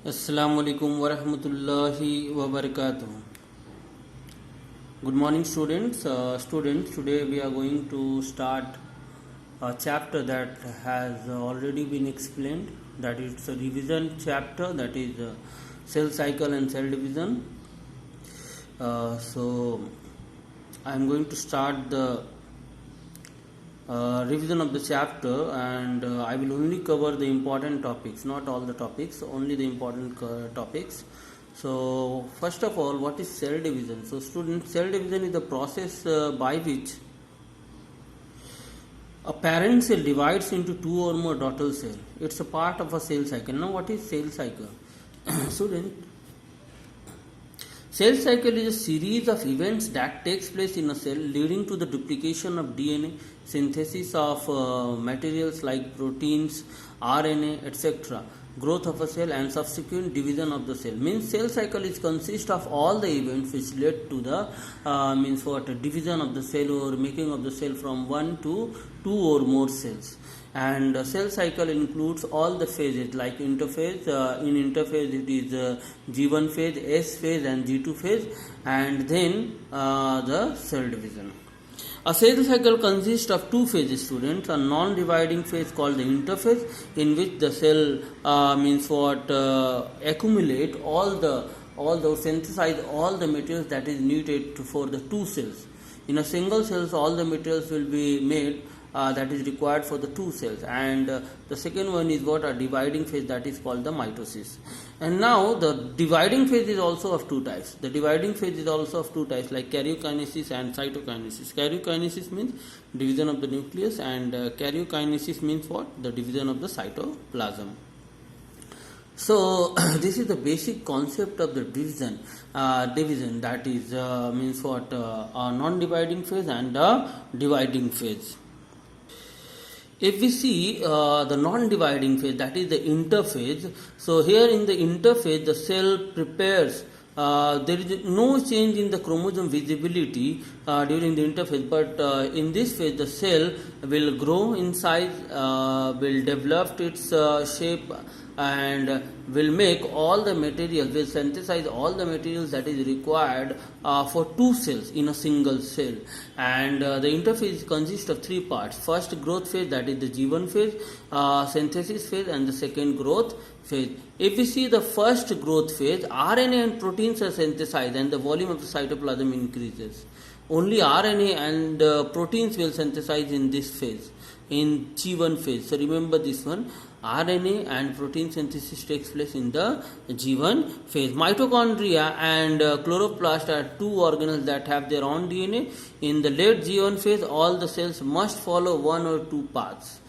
Assalamu alaikum wa rahmatullahi wa barakatuh. Good morning, students. Today we are going to start a chapter that has already been explained. That is a revision chapter. That is cell cycle and cell division. So I am going to start the revision of the chapter, and I will only cover the important topics, not all the topics, only the important topics. So first of all, what is cell division? So students, cell division is the process by which a parent cell divides into two or more daughter cells. It's a part of a cell cycle. Now what is cell cycle? Student, cell cycle is a series of events that takes place in a cell leading to the duplication of DNA, synthesis of materials like proteins, RNA, etc., growth of a cell, and subsequent division of the cell. Means cell cycle is consist of all the events which led to the division of the cell or making of the cell from one to two or more cells. And cell cycle includes all the phases like interphase. In interphase it is G1 phase, S phase and G2 phase, and then the cell division. A cell cycle consists of two phases, students. A non-dividing phase called the interphase, in which the cell accumulate all the synthesize all the materials that is needed for the two cells. In a single cells, all the materials will be made that is required for the two cells, and the second one is what a dividing phase, that is called the mitosis. And now the dividing phase is also of two types. The dividing phase is also of two types, like karyokinesis and cytokinesis. Karyokinesis means division of the nucleus, and karyokinesis means what? The division of the cytoplasm. So this is the basic concept of the division. That is means what? A non-dividing phase and a dividing phase. If we see the non-dividing phase, that is the interphase. So here in the interphase, the cell prepares. There is no change in the chromosome visibility during the interphase, but in this phase, the cell will grow in size, will develop its shape, and will make all the materials, will synthesize all the materials that is required for two cells in a single cell. And the interphase consists of three parts. First, growth phase, that is the G1 phase, synthesis phase, and the second, growth phase. If we see the first growth phase, RNA and proteins are synthesized and the volume of the cytoplasm increases. Only RNA and proteins will synthesize in this phase, in G1 phase. So remember this one, RNA and protein synthesis takes place in the G1 phase. Mitochondria and chloroplast are two organelles that have their own DNA. In the late G1 phase, all the cells must follow one or two paths.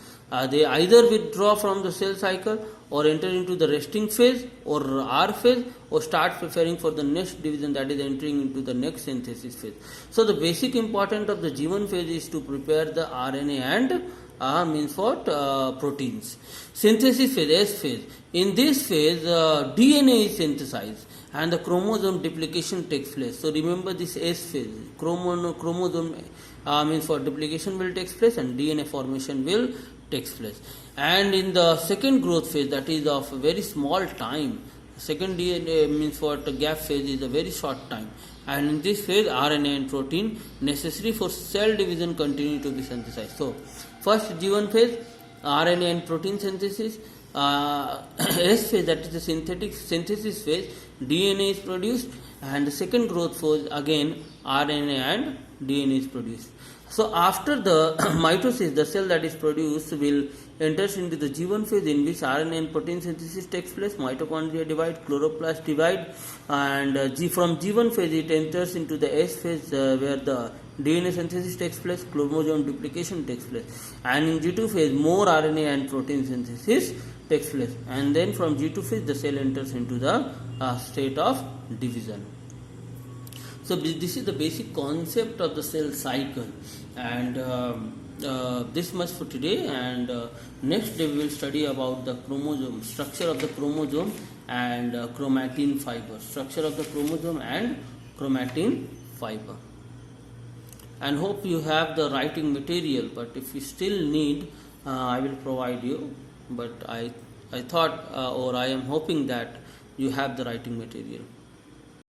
They either withdraw from the cell cycle or enter into the resting phase or R phase, or start preparing for the next division, that is entering into the next synthesis phase. So the basic importance of the G1 phase is to prepare the RNA and proteins. Synthesis phase, S phase. In this phase, DNA is synthesized and the chromosome duplication takes place. So remember this S phase, chromosome duplication will take place and DNA formation will takes place. And in the second growth phase, that is of a very small time, second DNA gap phase is a very short time, and in this phase RNA and protein necessary for cell division continue to be synthesized. So first G1 phase, RNA and protein synthesis. S phase, that is the synthesis phase, DNA is produced, and the second growth phase, again RNA and DNA is produced. So after the mitosis, the cell that is produced will enters into the G1 phase, in which RNA and protein synthesis takes place, mitochondria divide, chloroplast divide, and from G1 phase it enters into the S phase where the DNA synthesis takes place, chromosome duplication takes place, and in G2 phase more RNA and protein synthesis takes place, and then from G2 phase the cell enters into the state of division. So this is the basic concept of the cell cycle, and this much for today. And next day we will study about the chromosome, structure of the chromosome and chromatin fiber, structure of the chromosome and chromatin fiber. And hope you have the writing material, but if you still need, I will provide you. But I thought or I am hoping that you have the writing material.